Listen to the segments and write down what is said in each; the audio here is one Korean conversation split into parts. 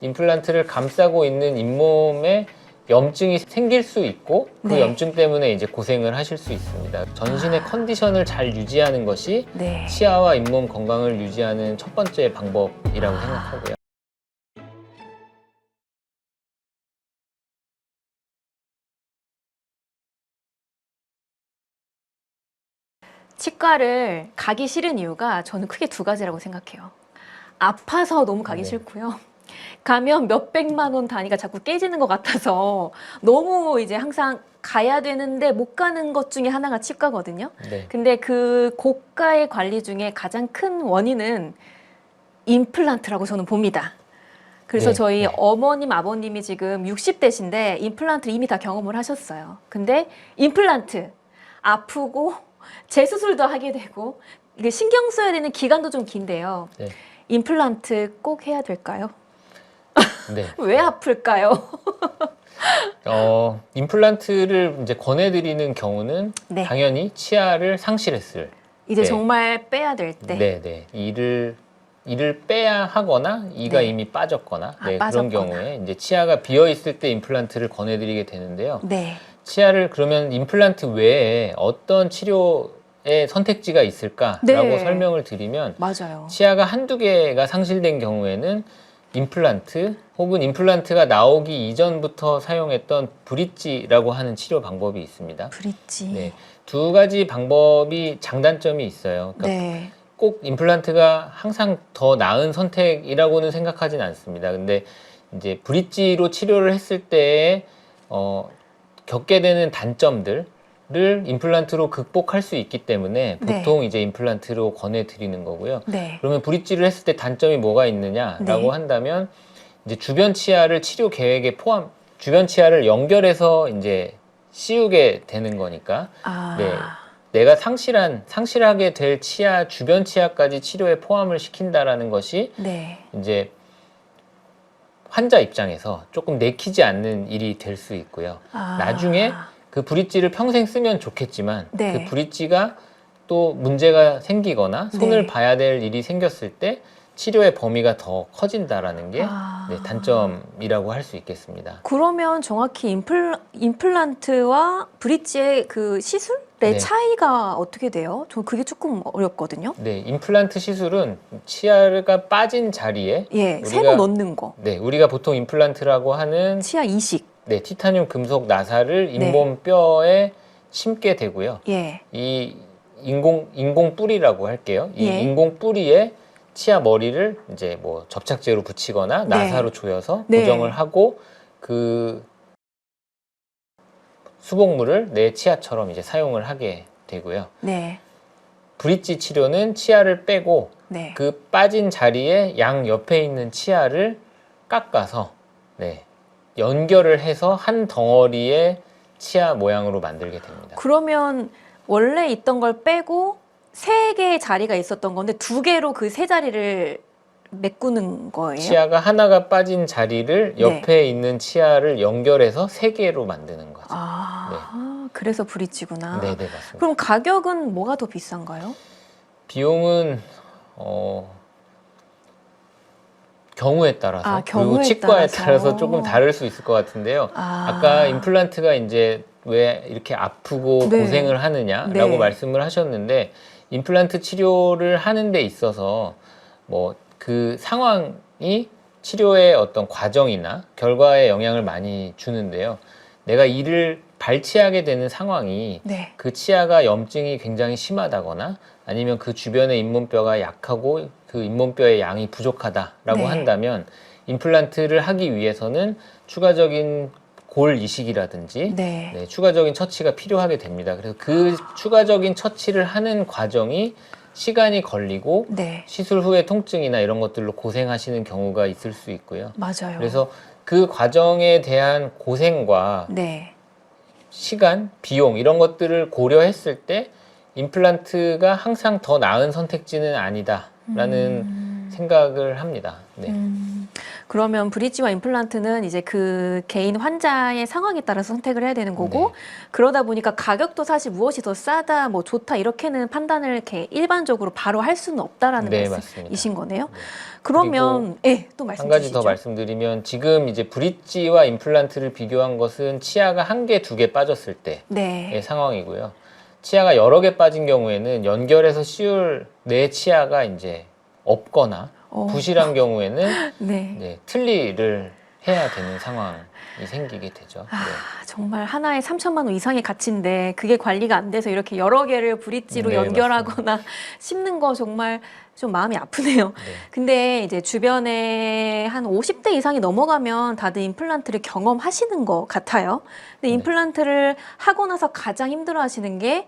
임플란트를 감싸고 있는 잇몸에 염증이 생길 수 있고 그 네. 염증 때문에 이제 고생을 하실 수 있습니다. 전신의 컨디션을 잘 유지하는 것이 네. 치아와 잇몸 건강을 유지하는 첫 번째 방법이라고 생각하고요. 치과를 가기 싫은 이유가 저는 크게 두 가지라고 생각해요. 아파서 너무 가기 네. 싫고요. 가면 몇백만 원 단위가 자꾸 깨지는 것 같아서 너무 이제 항상 가야 되는데 못 가는 것 중에 하나가 치과거든요. 네. 근데 그 고가의 관리 중에 가장 큰 원인은 임플란트라고 저는 봅니다. 그래서 네, 저희 네. 어머님, 아버님이 지금 60대신데 임플란트를 이미 다 경험을 하셨어요. 근데 임플란트 아프고 재수술도 하게 되고 이게 신경 써야 되는 기간도 좀 긴데요. 네. 임플란트 꼭 해야 될까요? 네. 왜 아플까요? 임플란트를 이제 권해드리는 경우는 네. 당연히 치아를 상실했을 이제 네. 정말 빼야 될 때. 네. 이를 빼야 하거나 이가 네. 이미 빠졌거나 아, 그런 빠졌거나. 경우에 이제 치아가 비어 있을 때 임플란트를 권해드리게 되는데요. 네. 치아를 그러면 임플란트 외에 어떤 치료의 선택지가 있을까라고 네. 설명을 드리면 맞아요. 치아가 한두 개가 상실된 경우에는 임플란트 혹은 임플란트가 나오기 이전부터 사용했던 브릿지라고 하는 치료 방법이 있습니다. 브릿지. 네, 두 가지 방법이 장단점이 있어요. 그러니까 네. 꼭 임플란트가 항상 더 나은 선택이라고는 생각하진 않습니다. 근데 이제 브릿지로 치료를 했을 때 겪게 되는 단점들을 임플란트로 극복할 수 있기 때문에 보통 이제 임플란트로 권해드리는 거고요. 네. 그러면 브릿지를 했을 때 단점이 뭐가 있느냐라고 네. 한다면 이제 주변 치아를 치료 계획에 주변 치아를 연결해서 이제 씌우게 되는 거니까 아. 네. 내가 상실하게 될 치아, 주변 치아까지 치료에 포함을 시킨다라는 것이 네. 이제 환자 입장에서 조금 내키지 않는 일이 될 수 있고요. 아. 나중에 그 브릿지를 평생 쓰면 좋겠지만 네. 그 브릿지가 또 문제가 생기거나 손을 네. 봐야 될 일이 생겼을 때 치료의 범위가 더 커진다라는 게 아. 네, 단점이라고 할 수 있겠습니다. 그러면 정확히 임플란트와 브릿지의 그 시술의 네. 차이가 어떻게 돼요? 저 그게 조금 어렵거든요. 네, 임플란트 시술은 치아가 빠진 자리에 예, 새로 넣는 거. 네, 우리가 보통 임플란트라고 하는 치아 이식. 네, 티타늄 금속 나사를 잇몸 뼈에 심게 되고요. 예. 이 인공 뿌리라고 할게요. 이 예. 인공 뿌리에 치아 머리를 이제 뭐 접착제로 붙이거나 나사로 조여서 네. 고정을 하고 그 수복물을 내 치아처럼 이제 사용을 하게 되고요. 네. 브릿지 치료는 치아를 빼고 네. 그 빠진 자리에 양 옆에 있는 치아를 깎아서 네, 연결을 해서 한 덩어리의 치아 모양으로 만들게 됩니다. 그러면 원래 있던 걸 빼고 세 개의 자리가 있었던 건데 두 개로 그 세 자리를 메꾸는 거예요? 치아가 하나가 빠진 자리를 옆에 있는 치아를 연결해서 세 개로 만드는 거죠. 아, 그래서 브릿지구나. 네, 맞습니다. 그럼 가격은 뭐가 더 비싼가요? 비용은 경우에 따라서 아, 그리고 경우에 치과에 따라서. 따라서 조금 다를 수 있을 것 같은데요. 아까 임플란트가 이제 왜 이렇게 아프고 네. 고생을 하느냐라고 네. 말씀을 하셨는데 임플란트 치료를 하는 데 있어서 뭐 그 상황이 치료의 어떤 과정이나 결과에 영향을 많이 주는데요. 내가 이를 발치하게 되는 상황이 네. 그 치아가 염증이 굉장히 심하다거나 아니면 그 주변의 잇몸뼈가 약하고 그 잇몸뼈의 양이 부족하다라고 네. 한다면 임플란트를 하기 위해서는 추가적인 골 이식이라든지 네. 추가적인 처치가 필요하게 됩니다. 그래서 그 추가적인 처치를 하는 과정이 시간이 걸리고 네. 시술 후에 통증이나 이런 것들로 고생하시는 경우가 있을 수 있고요. 맞아요. 그래서 그 과정에 대한 고생과 네. 시간, 비용 이런 것들을 고려했을 때 임플란트가 항상 더 나은 선택지는 아니다라는 생각을 합니다. 네. 그러면 브릿지와 임플란트는 이제 그 개인 환자의 상황에 따라서 선택을 해야 되는 거고 네. 그러다 보니까 가격도 사실 무엇이 더 싸다, 뭐 좋다 이렇게는 판단을 이렇게 일반적으로 바로 할 수는 없다라는 네, 말씀이신 맞습니다. 거네요. 네. 그러면 또 말씀 한 가지 주시죠. 더 말씀드리면 지금 이제 브릿지와 임플란트를 비교한 것은 치아가 1개, 2개 빠졌을 때의 네. 상황이고요. 치아가 여러 개 빠진 경우에는 연결해서 씌울 내 치아가 이제 없거나 부실한 경우에는 네. 네, 틀니를 해야 되는 상황이 생기게 되죠. 네. 정말 하나에 3천만 원 이상의 가치인데 그게 관리가 안 돼서 이렇게 여러 개를 브릿지로 네, 연결하거나 씹는 거 정말 좀 마음이 아프네요. 네. 근데 이제 주변에 한 50대 이상이 넘어가면 다들 임플란트를 경험하시는 것 같아요. 근데 네. 임플란트를 하고 나서 가장 힘들어 하시는 게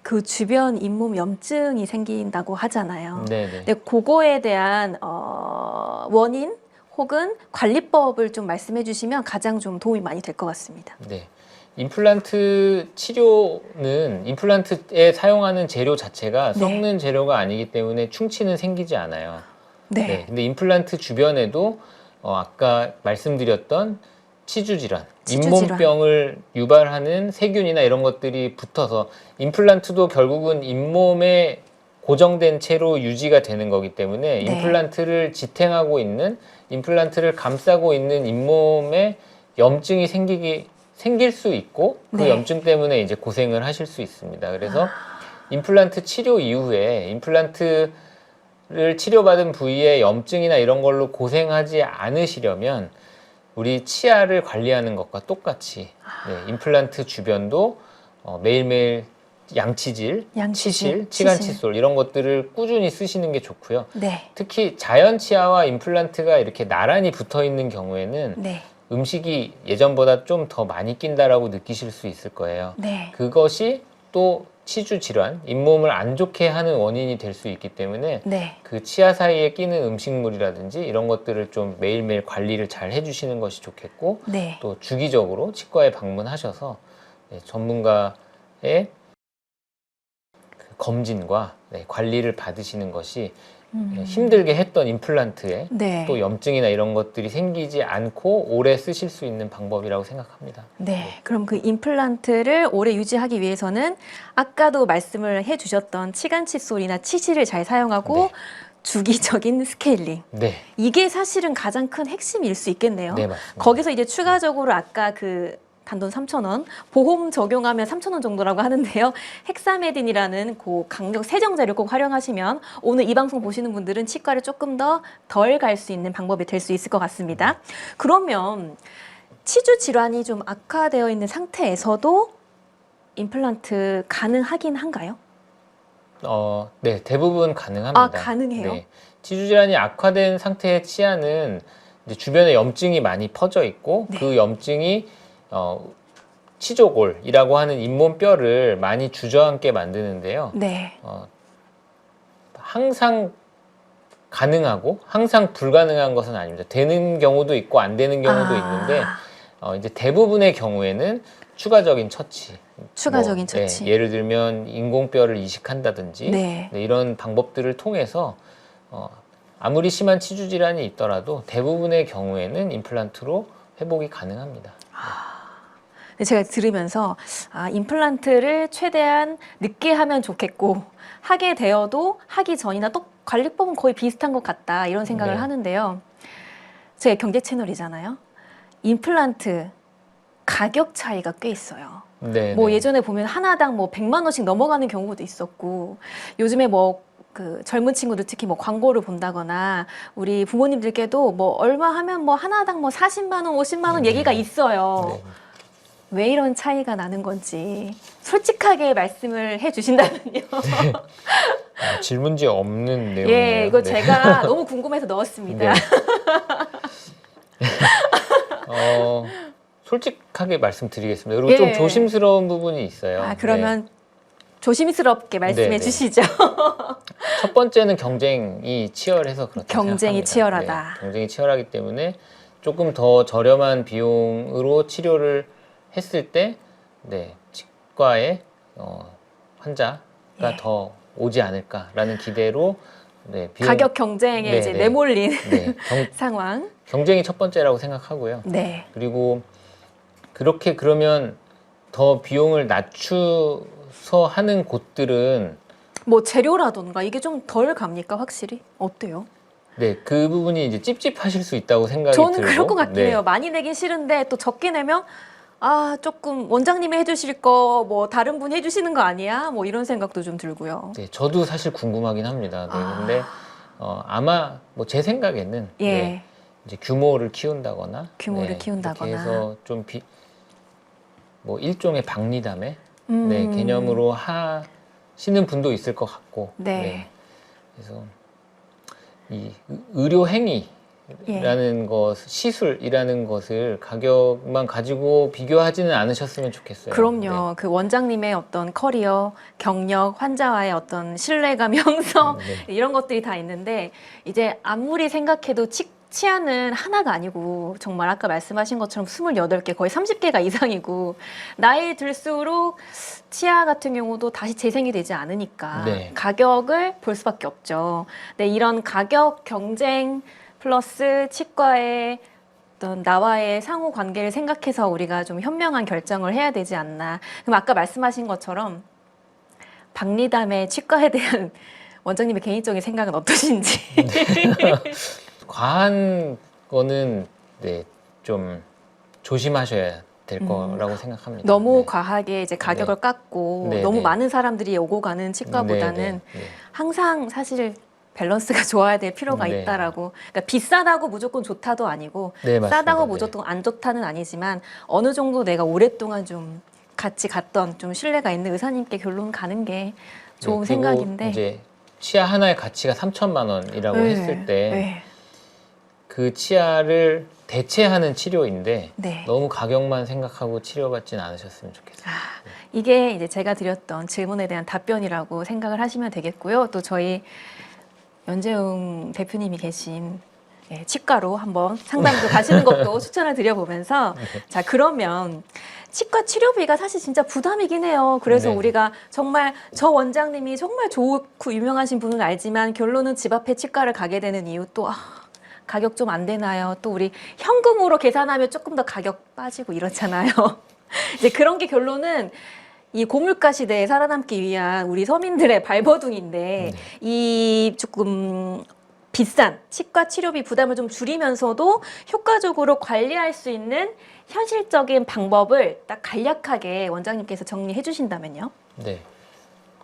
그 주변 잇몸 염증이 생긴다고 하잖아요. 네, 네. 근데 그거에 대한 원인 혹은 관리법을 좀 말씀해 주시면 가장 좀 도움이 많이 될 것 같습니다. 네. 임플란트 치료는 임플란트에 사용하는 재료 자체가 네. 썩는 재료가 아니기 때문에 충치는 생기지 않아요. 네. 네. 근데 임플란트 주변에도 아까 말씀드렸던 치주 질환, 잇몸병을 유발하는 세균이나 이런 것들이 붙어서 임플란트도 결국은 잇몸에 고정된 채로 유지가 되는 거기 때문에 네. 임플란트를 지탱하고 있는 임플란트를 감싸고 있는 잇몸에 염증이 생길 수 있고 그 네. 염증 때문에 이제 고생을 하실 수 있습니다. 그래서 임플란트 치료 이후에 임플란트를 치료받은 부위에 염증이나 이런 걸로 고생하지 않으시려면 우리 치아를 관리하는 것과 똑같이 임플란트 주변도 매일매일 양치질, 치실, 치간칫솔 이런 것들을 꾸준히 쓰시는 게 좋고요. 네. 특히 자연 치아와 임플란트가 이렇게 나란히 붙어 있는 경우에는 네. 음식이 예전보다 좀 더 많이 낀다라고 느끼실 수 있을 거예요. 네. 그것이 또 치주 질환, 잇몸을 안 좋게 하는 원인이 될 수 있기 때문에 네. 그 치아 사이에 끼는 음식물이라든지 이런 것들을 좀 매일매일 관리를 잘 해주시는 것이 좋겠고 네. 또 주기적으로 치과에 방문하셔서 전문가의 그 검진과 관리를 받으시는 것이 힘들게 했던 임플란트에 네. 또 염증이나 이런 것들이 생기지 않고 오래 쓰실 수 있는 방법이라고 생각합니다. 네. 그럼 그 임플란트를 오래 유지하기 위해서는 아까도 말씀을 해주셨던 치간칫솔이나 치실을 잘 사용하고 네. 주기적인 스케일링. 네, 이게 사실은 가장 큰 핵심일 수 있겠네요. 네 맞습니다. 거기서 이제 추가적으로 아까 그 단돈 3,000원, 보험 적용하면 3,000원 정도라고 하는데요. 헥사메딘이라는 그 강력 세정제를 꼭 활용하시면 오늘 이 방송 보시는 분들은 치과를 조금 더 덜 갈 수 있는 방법이 될 수 있을 것 같습니다. 그러면 치주 질환이 좀 악화되어 있는 상태에서도 임플란트 가능하긴 한가요? 네, 대부분 가능합니다. 아, 가능해요? 네. 치주 질환이 악화된 상태의 치아는 이제 주변에 염증이 많이 퍼져 있고 네. 그 염증이 치조골이라고 하는 잇몸뼈를 많이 주저앉게 만드는데요. 네. 항상 가능하고 항상 불가능한 것은 아닙니다. 되는 경우도 있고 안 되는 경우도 있는데 이제 대부분의 경우에는 추가적인 처치. 추가적인 처치. 네, 예를 들면 인공뼈를 이식한다든지 네. 이런 방법들을 통해서 아무리 심한 치주 질환이 있더라도 대부분의 경우에는 임플란트로 회복이 가능합니다. 근데 제가 들으면서 임플란트를 최대한 늦게 하면 좋겠고 하게 되어도 하기 전이나 또 관리법은 거의 비슷한 것 같다 이런 생각을 네. 하는데요. 제 경제 채널이잖아요. 임플란트 가격 차이가 꽤 있어요. 네, 뭐 네. 예전에 보면 하나당 뭐 100만 원씩 넘어가는 경우도 있었고 요즘에 뭐 그 젊은 친구들 특히 뭐 광고를 본다거나 우리 부모님들께도 뭐 얼마 하면 뭐 하나당 뭐 40만 원, 50만 원 얘기가 있어요. 네. 왜 이런 차이가 나는 건지 솔직하게 말씀을 해 주신다면요. 질문지 없는 내용이에요. 예, 이거 네. 제가 너무 궁금해서 넣었습니다. 네. 솔직하게 말씀드리겠습니다. 그리고 좀 예. 조심스러운 부분이 있어요. 그러면 조심스럽게 말씀해 네, 네. 주시죠. 첫 번째는 경쟁이 치열해서 그렇다 경쟁이 생각합니다. 치열하다. 네, 경쟁이 치열하기 때문에 조금 더 저렴한 비용으로 치료를 했을 때 치과에 환자가 예. 더 오지 않을까라는 기대로 가격 경쟁에 네, 이제 네. 내몰린 네, 상황. 경쟁이 첫 번째라고 생각하고요. 네. 그리고 그렇게 그러면 더 비용을 낮추서 하는 곳들은 뭐 재료라던가 이게 좀 덜 갑니까 확실히? 어때요? 네, 그 부분이 이제 찝찝하실 수 있다고 생각이 저는 들고 그럴 것 같긴 네. 해요. 많이 내긴 싫은데 또 적게 내면 아 조금 원장님이 해주실 거 뭐 다른 분이 해주시는 거 아니야? 뭐 이런 생각도 좀 들고요. 네, 저도 사실 궁금하긴 합니다. 네, 아. 근데 아마 뭐 제 생각에는 예. 네, 이제 규모를 키운다거나 규모를 네, 키운다거나. 이렇게 해서 좀 뭐 일종의 박리담의 음. 네, 개념으로 하시는 분도 있을 것 같고 네. 그래서 이 의료 행위라는 예. 것, 시술이라는 것을 가격만 가지고 비교하지는 않으셨으면 좋겠어요. 그럼요. 그 원장님의 어떤 커리어, 경력, 환자와의 어떤 신뢰감 형성 네. 이런 것들이 다 있는데 이제 아무리 생각해도 치아는 하나가 아니고 정말 아까 말씀하신 것처럼 28개 거의 30개가 이상이고 나이 들수록 치아 같은 경우도 다시 재생이 되지 않으니까 네. 가격을 볼 수밖에 없죠. 근데 이런 가격 경쟁 플러스 치과의 어떤 나와의 상호 관계를 생각해서 우리가 좀 현명한 결정을 해야 되지 않나. 그럼 아까 말씀하신 것처럼 박리담의 치과에 대한 원장님의 개인적인 생각은 어떠신지. 과한 거는 네, 좀 조심하셔야 될 거라고 생각합니다. 너무 네. 과하게 이제 가격을 깎고 네, 너무 네. 많은 사람들이 오고 가는 치과보다는 네, 네, 네. 항상 사실 밸런스가 좋아야 될 필요가 네. 있다라고. 그러니까 비싸다고 무조건 좋다도 아니고 네, 맞습니다. 싸다고 네. 무조건 안 좋다는 아니지만 어느 정도 내가 오랫동안 좀 같이 갔던 좀 신뢰가 있는 의사님께 결론 가는 게 좋은 네, 그리고 생각인데. 이제 치아 하나의 가치가 3천만 원이라고 네, 했을 때 네, 그 치아를 대체하는 치료인데 네. 너무 가격만 생각하고 치료받지는 않으셨으면 좋겠어요. 이게 이제 제가 드렸던 질문에 대한 답변이라고 생각을 하시면 되겠고요. 또 저희 연재웅 대표님이 계신 예, 치과로 한번 상담도 가시는 것도 추천을 드려보면서 자 그러면 치과 치료비가 사실 진짜 부담이긴 해요. 그래서 네. 우리가 정말 저 원장님이 정말 좋고 유명하신 분은 알지만 결론은 집 앞에 치과를 가게 되는 이유 또 가격 좀 안 되나요? 또 우리 현금으로 계산하면 조금 더 가격 빠지고 이렇잖아요. 이제 그런 게 결론은 이 고물가 시대에 살아남기 위한 우리 서민들의 발버둥인데 이 조금 비싼 치과 치료비 부담을 좀 줄이면서도 효과적으로 관리할 수 있는 현실적인 방법을 딱 간략하게 원장님께서 정리해 주신다면요. 네.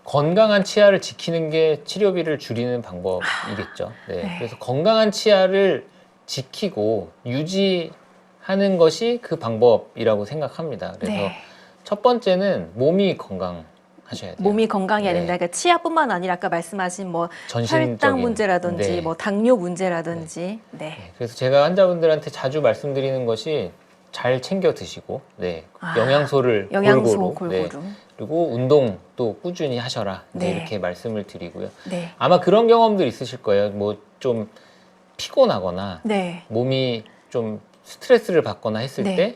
건강한 치아를 지키는 게 치료비를 줄이는 방법이겠죠. 네. 네. 그래서 건강한 치아를 지키고 유지하는 것이 그 방법이라고 생각합니다. 그래서 네. 첫 번째는 몸이 건강하셔야 돼요. 몸이 건강해야 네. 된다. 그러니까 치아뿐만 아니라 아까 말씀하신 뭐 전신적인, 혈당 문제라든지 네. 뭐 당뇨 문제라든지 네. 네, 그래서 제가 환자분들한테 자주 말씀드리는 것이 잘 챙겨 드시고, 네, 영양소를 영양소 골고루, 네, 골고루. 그리고 운동도 꾸준히 하셔라. 네, 네. 이렇게 말씀을 드리고요. 네. 아마 그런 경험들 있으실 거예요. 뭐 좀 피곤하거나 네. 몸이 좀 스트레스를 받거나 했을 네. 때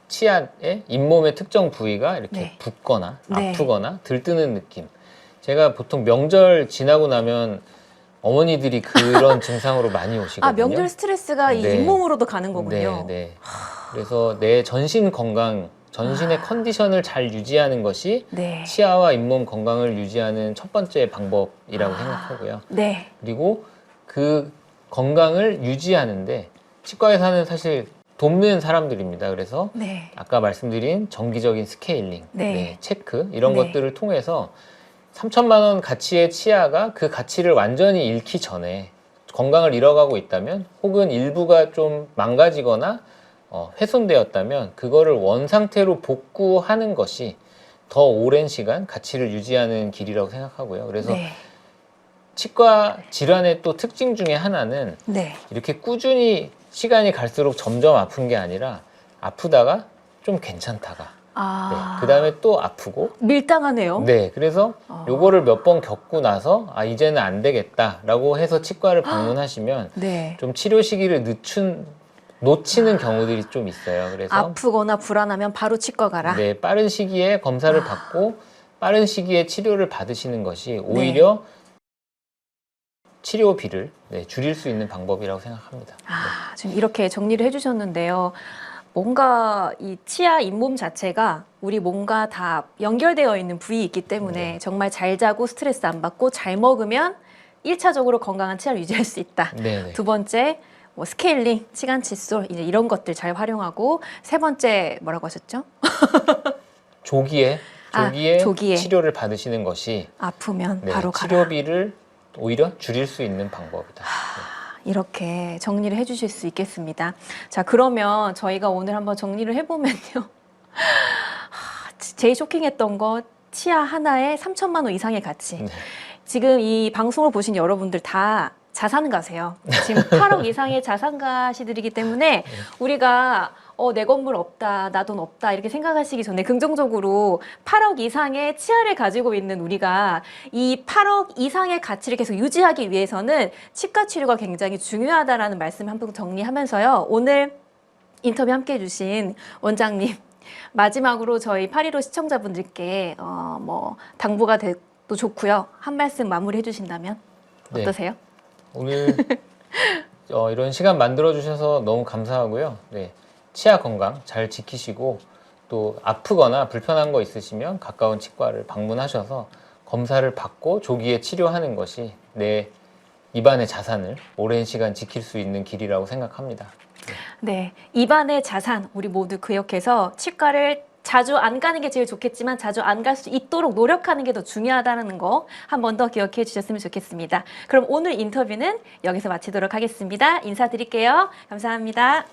치아의 잇몸의 특정 부위가 이렇게 네. 붓거나 네. 아프거나 들뜨는 느낌. 제가 보통 명절 지나고 나면 어머니들이 그런 증상으로 많이 오시거든요. 명절 스트레스가 이 네. 잇몸으로도 가는 거군요. 네, 네. 그래서 내 전신 건강, 전신의 컨디션을 잘 유지하는 것이 네. 치아와 잇몸 건강을 유지하는 첫 번째 방법이라고 생각하고요. 네. 그리고 그 건강을 유지하는데 치과의사는 사실 돕는 사람들입니다. 그래서 네. 아까 말씀드린 정기적인 스케일링, 네. 체크 이런 네. 것들을 통해서 3천만 원 가치의 치아가 그 가치를 완전히 잃기 전에 건강을 잃어가고 있다면 혹은 일부가 좀 망가지거나 훼손되었다면 그거를 원상태로 복구하는 것이 더 오랜 시간 가치를 유지하는 길이라고 생각하고요. 그래서 네. 치과 질환의 또 특징 중에 하나는 네. 이렇게 꾸준히 시간이 갈수록 점점 아픈 게 아니라 아프다가 좀 괜찮다가 네, 그 다음에 또 아프고 밀당하네요. 네, 그래서 요거를 몇 번 겪고 나서 이제는 안 되겠다라고 해서 치과를 방문하시면 네. 좀 치료 시기를 놓치는 경우들이 좀 있어요. 그래서 아프거나 불안하면 바로 치과 가라. 네, 빠른 시기에 검사를 받고 빠른 시기에 치료를 받으시는 것이 오히려 치료비를 줄일 수 있는 방법이라고 생각합니다. 아, 지금 이렇게 정리를 해주셨는데요. 뭔가 이 치아 잇몸 자체가 우리 몸과 다 연결되어 있는 부위이기 때문에 정말 잘 자고 스트레스 안 받고 잘 먹으면 1차적으로 건강한 치아를 유지할 수 있다. 네네. 두 번째, 뭐 스케일링, 시간 칫솔 이제 이런 것들 잘 활용하고 세 번째 뭐라고 하셨죠? 조기에 조기에. 치료를 받으시는 것이 아프면 바로 가라. 치료비를 오히려 줄일 수 있는 방법이다. 이렇게 정리를 해주실 수 있겠습니다. 자, 그러면 저희가 오늘 한번 정리를 해보면요. 제일 쇼킹했던 거 치아 하나에 3천만 원 이상의 가치. 네. 지금 이 방송을 보신 여러분들 다 자산가세요. 지금 8억 이상의 자산가시들이기 때문에 우리가 내 건물 없다, 나 돈 없다 이렇게 생각하시기 전에 긍정적으로 8억 이상의 치아를 가지고 있는 우리가 이 8억 이상의 가치를 계속 유지하기 위해서는 치과 치료가 굉장히 중요하다라는 말씀 한 번 정리하면서요. 오늘 인터뷰 함께 해주신 원장님 마지막으로 저희 815 시청자분들께 뭐 당부가 돼도 좋고요. 한 말씀 마무리해 주신다면 어떠세요? 오늘 이런 시간 만들어 주셔서 너무 감사하고요. 네, 치아 건강 잘 지키시고 또 아프거나 불편한 거 있으시면 가까운 치과를 방문하셔서 검사를 받고 조기에 치료하는 것이 내 입안의 자산을 오랜 시간 지킬 수 있는 길이라고 생각합니다. 네, 입안의 자산 우리 모두 기억해서 치과를 자주 안 가는 게 제일 좋겠지만 자주 안 갈 수 있도록 노력하는 게 더 중요하다는 거 한 번 더 기억해 주셨으면 좋겠습니다. 그럼 오늘 인터뷰는 여기서 마치도록 하겠습니다. 인사드릴게요. 감사합니다.